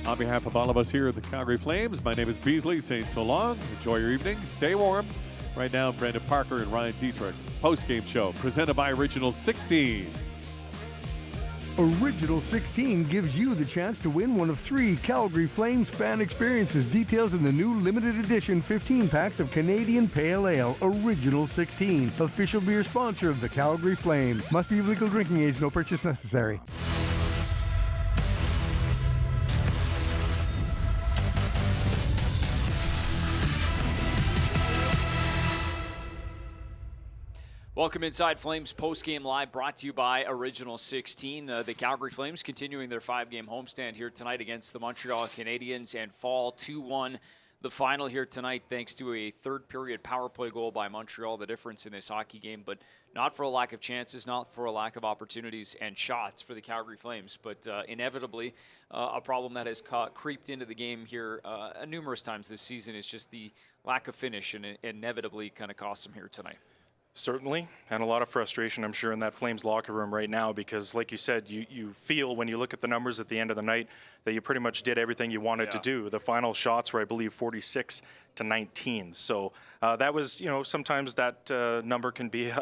On behalf of all of us here at the Calgary Flames, my name is Beasley, saying so long. Enjoy your evening. Stay warm. Right now, Brandon Parker and Ryan Dittrick. Post-game show presented by Original 16. Original 16 gives you the chance to win one of 3 Calgary Flames fan experiences. Details in the new limited edition 15 packs of Canadian Pale Ale. Original 16, official beer sponsor of the Calgary Flames. Must be of legal drinking age, no purchase necessary. Welcome inside Flames postgame live, brought to you by Original 16. The Calgary Flames continuing their 5-game homestand here tonight against the Montreal Canadiens and fall 2-1 the final here tonight thanks to a third-period power play goal by Montreal, the difference in this hockey game, but not for a lack of chances, not for a lack of opportunities and shots for the Calgary Flames, but inevitably a problem that has creeped into the game here numerous times this season is just the lack of finish, and it inevitably kind of cost them here tonight. Certainly, and a lot of frustration, I'm sure, in that Flames locker room right now because, like you said, you feel when you look at the numbers at the end of the night that you pretty much did everything you wanted to do. The final shots were, I believe, 46-19. So that was, sometimes that number can be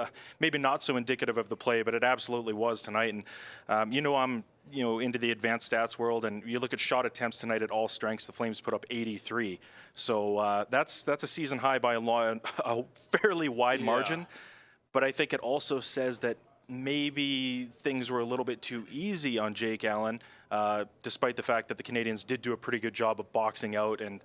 maybe not so indicative of the play, but it absolutely was tonight. And, I'm into the advanced stats world, and you look at shot attempts tonight at all strengths, the Flames put up 83. So that's a season high by a fairly wide margin. But I think it also says that maybe things were a little bit too easy on Jake Allen, despite the fact that the Canadiens did do a pretty good job of boxing out and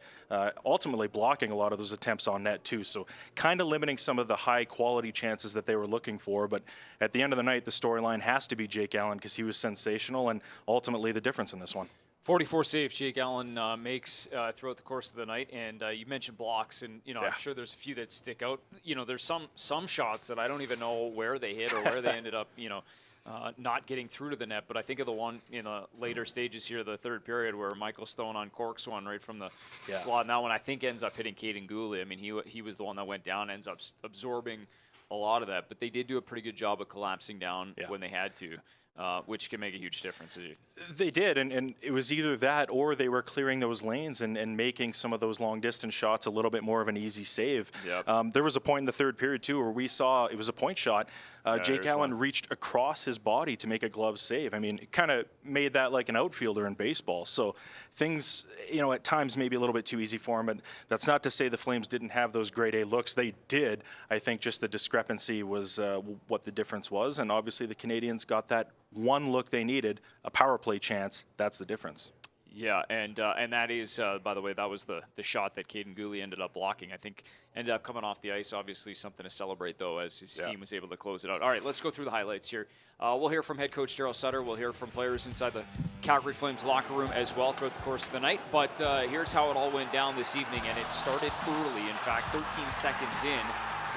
ultimately blocking a lot of those attempts on net too. So kind of limiting some of the high quality chances that they were looking for. But at the end of the night, the storyline has to be Jake Allen because he was sensational and ultimately the difference in this one. 44 saves Jake Allen makes throughout the course of the night, and you mentioned blocks, and I'm sure there's a few that stick out. There's some shots that I don't even know where they hit or where they ended up, not getting through to the net. But I think of the one in the later stages here, the third period, where Michael Stone uncorks one right from the slot, and that one I think ends up hitting Caden Gooley. I mean, he was the one that went down, ends up absorbing a lot of that. But they did do a pretty good job of collapsing down when they had to. Which can make a huge difference. They did, and it was either that or they were clearing those lanes and making some of those long-distance shots a little bit more of an easy save. There was a point in the third period, too, where we saw it was a point shot. Jake Allen reached across his body to make a glove save. I mean, it kind of made that like an outfielder in baseball. So things, at times maybe a little bit too easy for him. And that's not to say the Flames didn't have those grade A looks. They did. I think just the discrepancy was what the difference was. And obviously the Canadiens got that one look they needed, a power play chance. That's the difference. Yeah, and that is, by the way, that was the shot that Caden Gooley ended up blocking. I think ended up coming off the ice. Obviously something to celebrate, though, as his team was able to close it out. All right, let's go through the highlights here. We'll hear from head coach Daryl Sutter. We'll hear from players inside the Calgary Flames locker room as well throughout the course of the night. But here's how it all went down this evening, and it started early. In fact, 13 seconds in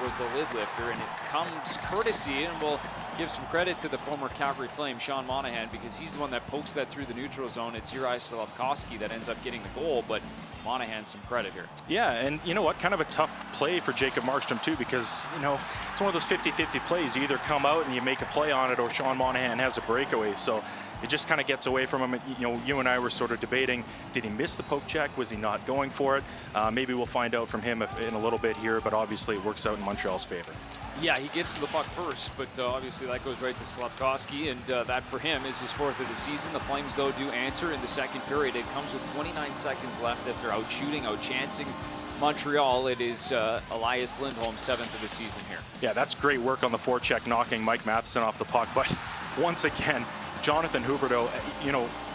was the lid lifter, and it comes courtesy, and we'll give some credit to the former Calgary Flame, Sean Monahan, because he's the one that pokes that through the neutral zone. It's Juraj Slafkovsky that ends up getting the goal, but Monahan some credit here. Yeah, and you know what? Kind of a tough play for Jacob Markstrom, too, because, it's one of those 50-50 plays. You either come out and you make a play on it, or Sean Monahan has a breakaway. So it just kind of gets away from him. You and I were sort of debating, did he miss the poke check? Was he not going for it? Maybe we'll find out from him in a little bit here, but obviously it works out in Montreal's favor. Yeah, he gets to the puck first, but obviously that goes right to Slafkovsky, and that for him is his 4th of the season. The Flames, though, do answer in the second period. It comes with 29 seconds left after out-shooting, out-chancing Montreal. It is Elias Lindholm, 7th of the season here. Yeah, that's great work on the forecheck, knocking Mike Matheson off the puck, but once again, Jonathan Huberdeau,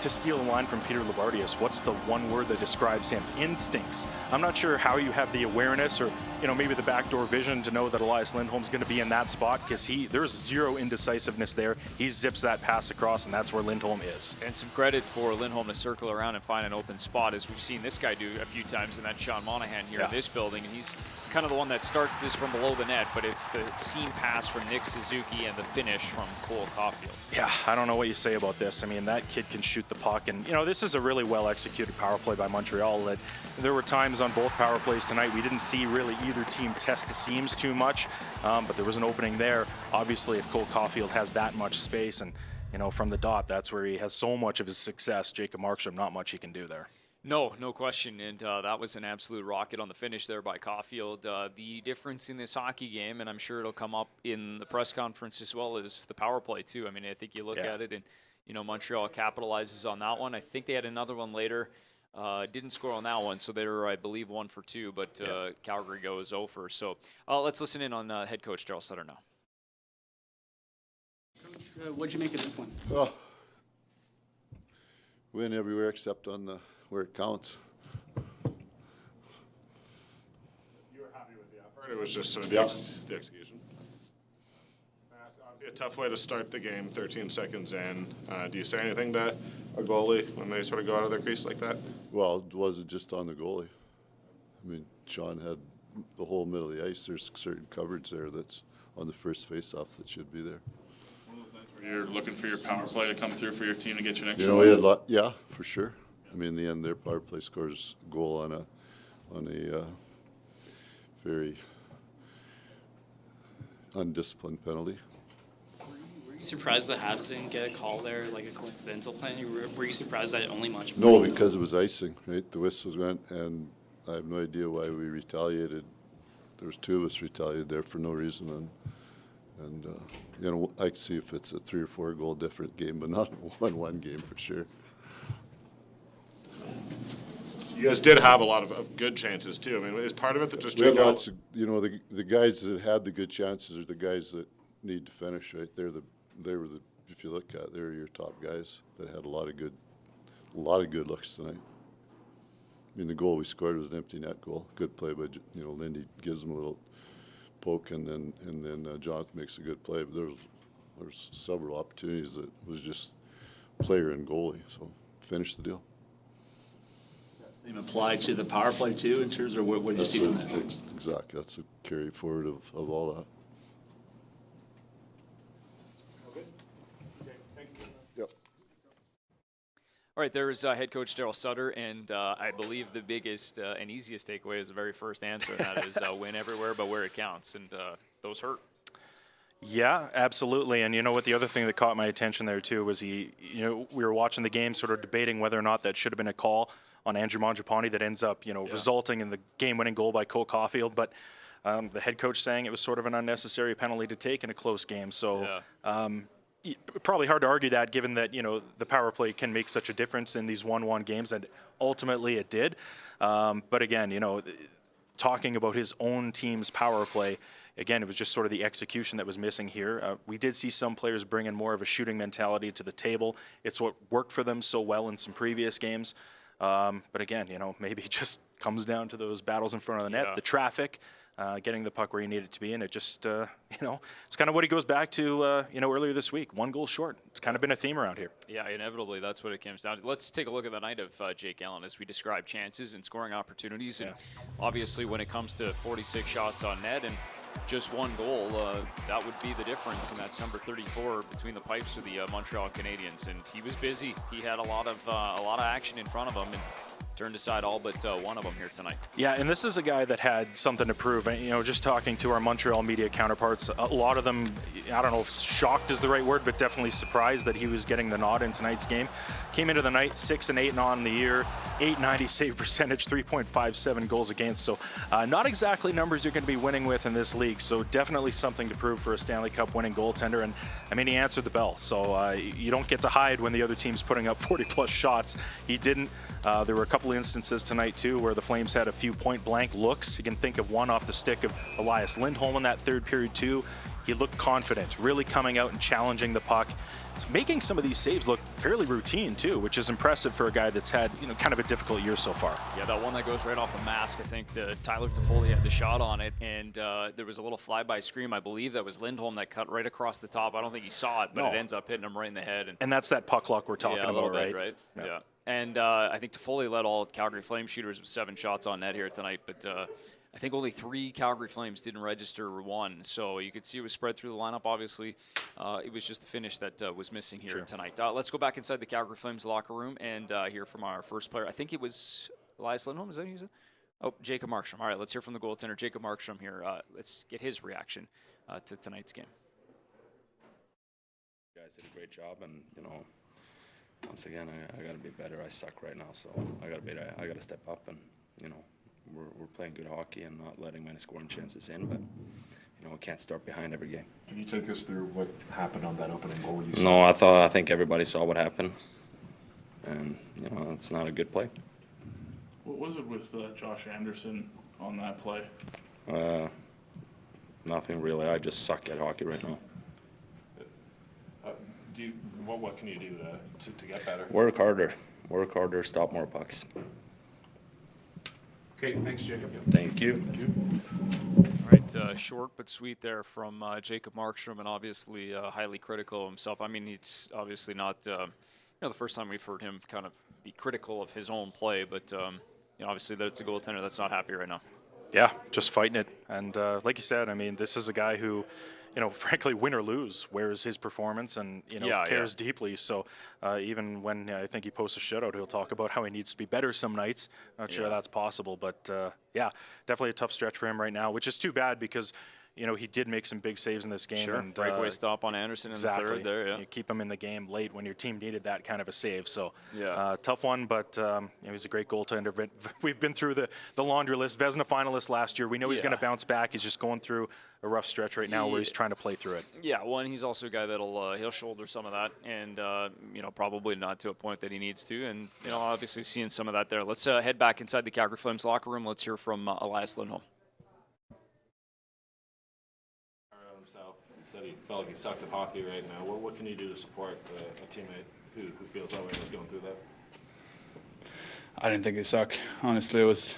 to steal a line from Peter Labardius, what's the one word that describes him? Instincts. I'm not sure how you have the awareness or, maybe the backdoor vision to know that Elias Lindholm's going to be in that spot, because there's zero indecisiveness there. He zips that pass across, and that's where Lindholm is. And some credit for Lindholm to circle around and find an open spot, as we've seen this guy do a few times, and that's Sean Monahan here in this building. And he's kind of the one that starts this from below the net, but it's the seam pass from Nick Suzuki and the finish from Cole Caulfield. Yeah, I don't know what you say about this. I mean, that kid can shoot the puck, and this is a really well-executed power play by Montreal. That there were times on both power plays tonight we didn't see really either team test the seams too much, but there was an opening there. Obviously, if Cole Caulfield has that much space and from the dot, that's where he has so much of his success. Jacob Markstrom, not much he can do there. No, no question. And that was an absolute rocket on the finish there by Caulfield. The difference in this hockey game, and I'm sure it'll come up in the press conference as well, is the power play, too. I mean, I think you look at it and, Montreal capitalizes on that one. I think they had another one later. Didn't score on that one, so they were, I believe, 1 for 2, but Calgary goes 0 for. So let's listen in on head coach Daryl Sutter now. What'd you make of this one? Well, win everywhere except on where it counts. You were happy with the effort? It was just sort of the execution. Obviously a tough way to start the game, 13 seconds in. Do you say anything to a goalie when they sort of go out of their crease like that? Well, it wasn't just on the goalie. I mean, Sean had the whole middle of the ice. There's certain coverage there that's on the first face-off that should be there. You're looking for your power play to come through for your team to get you an You extra know, we had yeah, for sure. I mean, in the end, their power play scores a goal on a very undisciplined penalty. Were you surprised the Habs didn't get a call there, like a coincidental penalty? Were you surprised that only much? No, because it was icing, right? The whistles went, and I have no idea why we retaliated. There was 2 of us retaliated there for no reason, and I can see if it's a 3 or 4 goal different game, but not a 1-1 game for sure. You guys did have a lot of good chances too. I mean, is part of it that just We had Jake lots of, the guys that had the good chances are the guys that need to finish, right? They were the if you look at it, they were your top guys that had a lot of good looks tonight. I mean, the goal we scored was an empty net goal. Good play by Lindy, gives him a little poke, and then Jonathan makes a good play. But there's several opportunities that was just player and goalie, so finish the deal. Same applied to the power play too, in terms of what did you see from that? Exactly, that's a carry forward of all that. Yep. All right, there's head coach Daryl Sutter, and I believe the biggest and easiest takeaway is the very first answer, and that is win everywhere but where it counts, and those hurt. Yeah, absolutely. And you know what? The other thing that caught my attention there too was we were watching the game, sort of debating whether or not that should have been a call on Andrew Mangiapane that ends up, resulting in the game-winning goal by Cole Caulfield. But the head coach saying it was sort of an unnecessary penalty to take in a close game. So probably hard to argue that, given that the power play can make such a difference in these 1-1 games, and ultimately it did. But again, talking about his own team's power play, again, it was just sort of the execution that was missing here. We did see some players bring in more of a shooting mentality to the table. It's what worked for them so well in some previous games. But again, maybe it just comes down to those battles in front of the net, the traffic, getting the puck where you need it to be. And it just, it's kind of what he goes back to, earlier this week. 1 goal short. It's kind of been a theme around here. Yeah, inevitably, that's what it comes down to. Let's take a look at the night of Jake Allen as we describe chances and scoring opportunities. And obviously, when it comes to 46 shots on net and just 1 goal, that would be the difference, and that's number 34 between the pipes of the Montreal Canadiens. And he was busy. He had a lot of action in front of him, and turned aside all but 1 of them here tonight. Yeah, and this is a guy that had something to prove. Just talking to our Montreal media counterparts, a lot of them, I don't know if shocked is the right word, but definitely surprised that he was getting the nod in tonight's game. Came into the night 6-8 on the year, .890 save percentage, 3.57 goals against. So not exactly numbers you're going to be winning with in this league. So definitely something to prove for a Stanley Cup winning goaltender. And I mean, he answered the bell. So you don't get to hide when the other team's putting up 40+ shots. He didn't. There were a couple instances tonight too where the Flames had a few point blank looks. You can think of one off the stick of Elias Lindholm in that third period too. He looked confident, really coming out and challenging the puck. He's making some of these saves look fairly routine too, which is impressive for a guy that's had kind of a difficult year so far. Yeah, that one that goes right off the mask. I think Tyler Toffoli had the shot on it, and there was a little flyby scream. I believe that was Lindholm that cut right across the top. I don't think he saw it, but it ends up hitting him right in the head. And that's that puck luck we're talking about, right? Right. Yeah. And I think Toffoli led all Calgary Flame shooters with 7 shots on net here tonight, but I think only 3 Calgary Flames didn't register 1. So you could see it was spread through the lineup. Obviously, it was just the finish that was missing here tonight. Let's go back inside the Calgary Flames locker room and hear from our first player. I think it was Elias Lindholm. Is that who you said? Oh, Jacob Markstrom. All right, let's hear from the goaltender, Jacob Markstrom here. Let's get his reaction to tonight's game. You guys did a great job, and once again, I got to be better. I suck right now, so I got to step up, and we're playing good hockey and not letting many scoring chances in, but we can't start behind every game. Can you take us through what happened on that opening goal? No, I think everybody saw what happened, and it's not a good play. What was it with Josh Anderson on that play? Nothing really. I just suck at hockey right now. What can you do to get better? Work harder, stop more pucks. Okay, thanks, Jacob. Thank you. All right, short but sweet there from Jacob Markstrom, and obviously highly critical of himself. I mean, it's obviously not the first time we've heard him kind of be critical of his own play, but obviously that's a goaltender that's not happy right now. Yeah, just fighting it. And like you said, I mean, this is a guy who, frankly, win or lose, wears his performance and, cares deeply. So even when I think he posts a shutout, he'll talk about how he needs to be better some nights. Not sure that's possible. But, definitely a tough stretch for him right now, which is too bad because, he did make some big saves in this game. Sure, and breakaway stop on Anderson in the third there, yeah. You keep him in the game late when your team needed that kind of a save. So, tough one, but he's a great goaltender. But we've been through the laundry list. Vezina finalist last year. We know he's going to bounce back. He's just going through a rough stretch right now where he's trying to play through it. Yeah, one, he's also a guy that'll he'll shoulder some of that, and probably not to a point that he needs to. And obviously seeing some of that there. Let's head back inside the Calgary Flames locker room. Let's hear from Elias Lindholm. He said he felt like he sucked at hockey right now. What can you do to support a teammate who feels that way and is going through that? I didn't think he sucked. Honestly, it was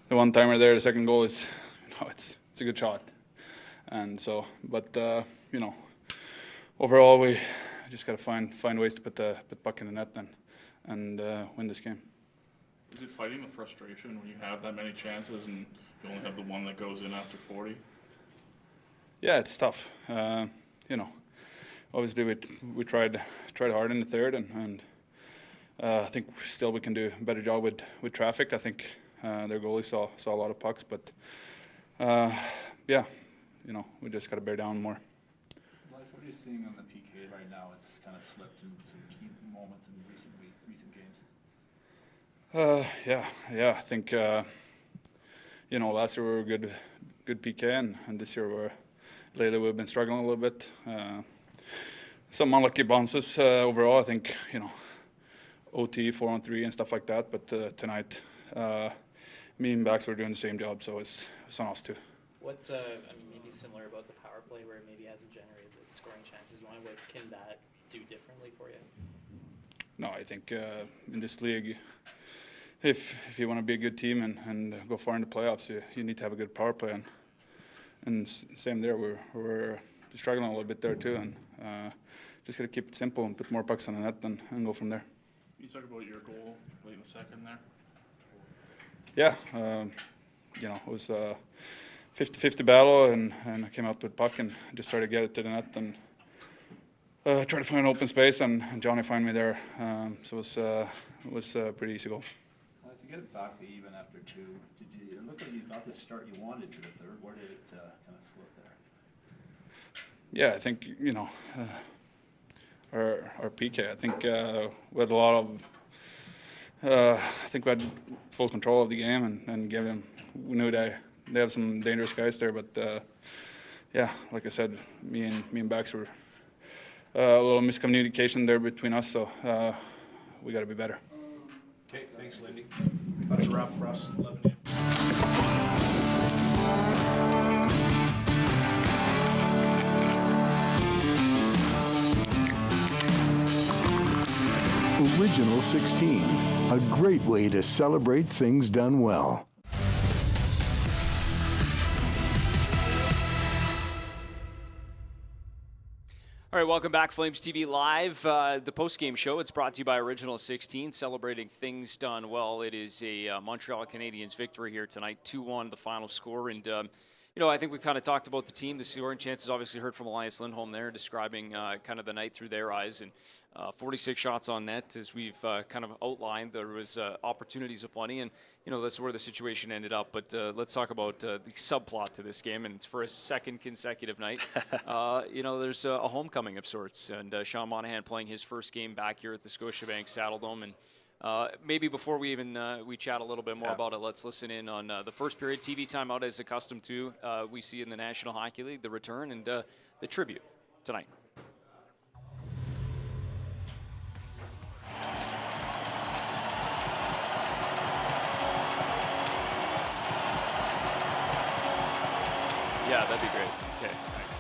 the one-timer there. The second goal is, it's a good shot. And so, but, overall, we just got to find ways to put the puck in the net and win this game. Is it fighting the frustration when you have that many chances and you only have the one that goes in after 40? Yeah, it's tough. Obviously we tried hard in the third, and I think still we can do a better job with traffic. I think their goalie saw a lot of pucks, but we just got to bear down more. Elias, what are you seeing on the PK right now? It's kind of slipped in some key moments in recent games. I think last year we were good PK, and this year lately we've been struggling a little bit. Some unlucky bounces overall. I think OT 4-on-3 and stuff like that. But tonight, me and Bax were doing the same job, so it's on us too. What maybe similar about the power play where it maybe hasn't generated the scoring chances you want. What can that do differently for you? No, I think in this league, if you want to be a good team and go far in the playoffs, you need to have a good power play. And same there, we're struggling a little bit there too, and just got to keep it simple and put more pucks on the net and go from there. You talk about your goal late in the second there. Yeah, it was a 50-50 battle, and I came out with puck and just tried to get it to the net and try to find open space, and Johnny found me there. So it was a pretty easy goal. To get it back to even after two, it looked like you got the start you wanted to the third. Where did it kind of slip there? Yeah, I think our PK. I think we had a lot of. I think we had full control of the game and gave them. We knew they have some dangerous guys there, but like I said, me and Bax were a little miscommunication there between us, so we got to be better. Okay, thanks, Lindy. That's a wrap for us. 11 a.m. Original 16, a great way to celebrate things done well. All right, welcome back, Flames TV Live. The post-game show, it's brought to you by Original 16, celebrating things done well. It is a Montreal Canadiens victory here tonight, 2-1 the final score. And I think we kind of talked about the team. The scoring chances, obviously heard from Elias Lindholm there, describing kind of the night through their eyes. And 46 shots on net, as we've kind of outlined. There was opportunities aplenty, and that's where the situation ended up. But let's talk about the subplot to this game, and it's for a second consecutive night. There's a homecoming of sorts, and Sean Monahan playing his first game back here at the Scotiabank Saddledome. And maybe before we even we chat a little bit more about it, let's listen in on the first period. TV timeout, as accustomed to we see in the National Hockey League, the return and the tribute tonight. Yeah, that'd be great. Okay, thanks.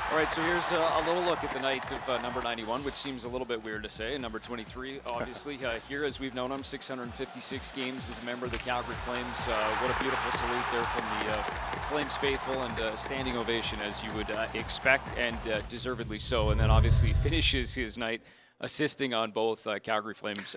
All right, so here's a little look at the night of number 91, which seems a little bit weird to say. Number 23, obviously, here as we've known him, 656 games as a member of the Calgary Flames. What a beautiful salute there from the Flames faithful, and a standing ovation as you would expect, and deservedly so. And then obviously finishes his night assisting on both Calgary Flames,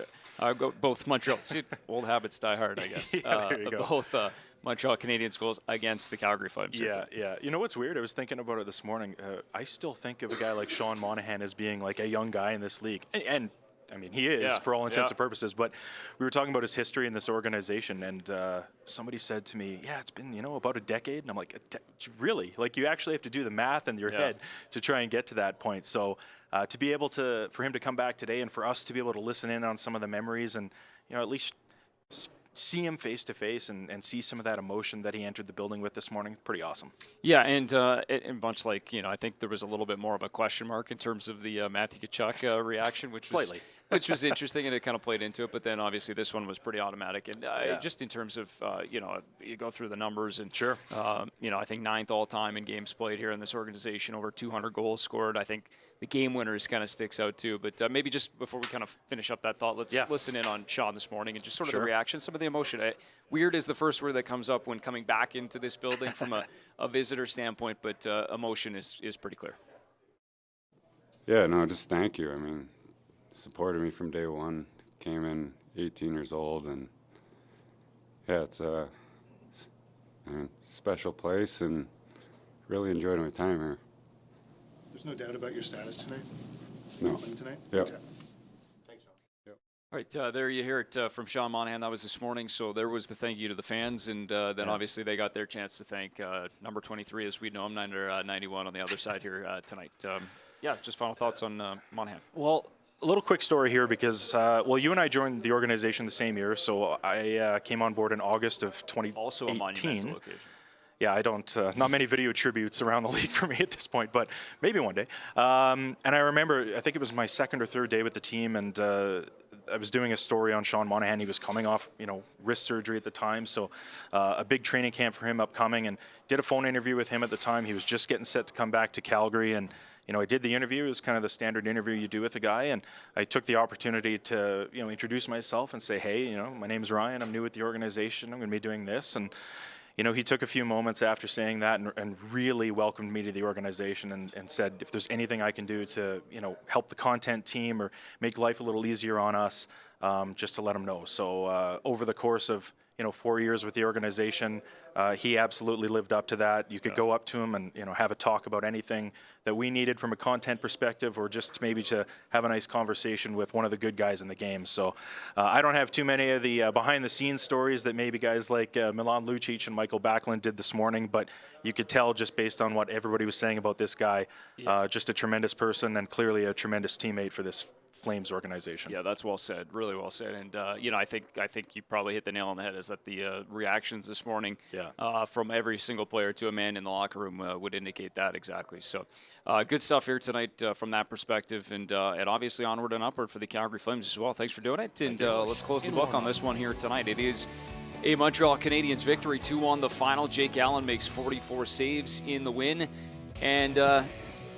both Montreal. See, old habits die hard, I guess. There you go. Both Montreal Canadiens goals against the Calgary Flames. Yeah. You know what's weird? I was thinking about it this morning. I still think of a guy like Sean Monahan as being like a young guy in this league. And I mean, he is for all intents and purposes. But we were talking about his history in this organization, and somebody said to me, yeah, it's been, about a decade. And I'm like, really? Like, you actually have to do the math in your head to try and get to that point. So to be able to, for him to come back today and for us to be able to listen in on some of the memories and, at least see him face to face and see some of that emotion that he entered the building with this morning, pretty awesome. Yeah, and much like, I think there was a little bit more of a question mark in terms of the Matthew Tkachuk reaction, which was interesting, and it kind of played into it. But then obviously this one was pretty automatic, and just in terms of you go through the numbers, and I think 9th all time in games played here in this organization, over 200 goals scored. I think the game winners kind of sticks out too. But maybe just before we kind of finish up that thought, let's listen in on Sean this morning and just sort of the reaction, some of the emotion. Weird is the first word that comes up when coming back into this building from a visitor standpoint, but emotion is pretty clear. Yeah, no, just thank you. I mean, supported me from day one, came in 18 years old, and it's a special place, and really enjoyed my time here. There's no doubt about your status tonight? No. Tonight? Yep. Okay. Thanks, Sean. Yep. All right, there you hear it from Sean Monahan. That was this morning, so there was the thank you to the fans, and then obviously they got their chance to thank number 23, as we know him, 91 on the other side here tonight. Just final thoughts on Monahan. Well, a little quick story here because, you and I joined the organization the same year, so I came on board in August of 2018. Also a monumental occasion. Yeah, I don't, not many video tributes around the league for me at this point, but maybe one day. And I remember, I think it was my second or third day with the team, and I was doing a story on Sean Monahan. He was coming off, wrist surgery at the time, so a big training camp for him upcoming, and did a phone interview with him at the time. He was just getting set to come back to Calgary, and I did the interview. It was kind of the standard interview you do with a guy, and I took the opportunity to, introduce myself and say, hey, my name's Ryan. I'm new with the organization. I'm going to be doing this, and he took a few moments after saying that and really welcomed me to the organization and said, if there's anything I can do to, help the content team or make life a little easier on us, just to let him know. So over the course of, 4 years with the organization, he absolutely lived up to that. You could go up to him and, have a talk about anything that we needed from a content perspective, or just maybe to have a nice conversation with one of the good guys in the game. So I don't have too many of the behind the scenes stories that maybe guys like Milan Lucic and Michael Backlund did this morning, but you could tell just based on what everybody was saying about this guy, just a tremendous person and clearly a tremendous teammate for this Flames organization. Yeah, that's well said, really well said. And I think you probably hit the nail on the head. Is that the reactions this morning from every single player to a man in the locker room would indicate that exactly. So good stuff here tonight from that perspective, and obviously onward and upward for the Calgary Flames as well. Thanks for doing it, and let's close the book on this one here tonight. It is a Montreal Canadiens victory, 2-1 the final. Jake Allen makes 44 saves in the win, and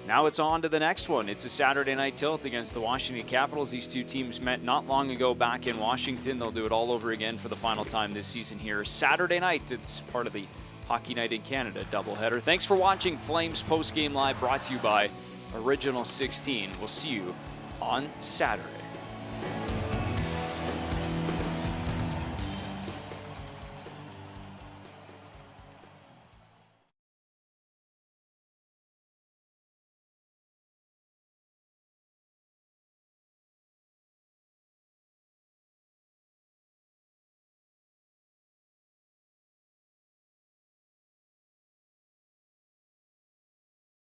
now it's on to the next one. It's a Saturday night tilt against the Washington Capitals. These two teams met not long ago back in Washington. They'll do it all over again for the final time this season here. Saturday night, it's part of the Hockey Night in Canada doubleheader. Thanks for watching Flames Postgame Live, brought to you by Original 16. We'll see you on Saturday.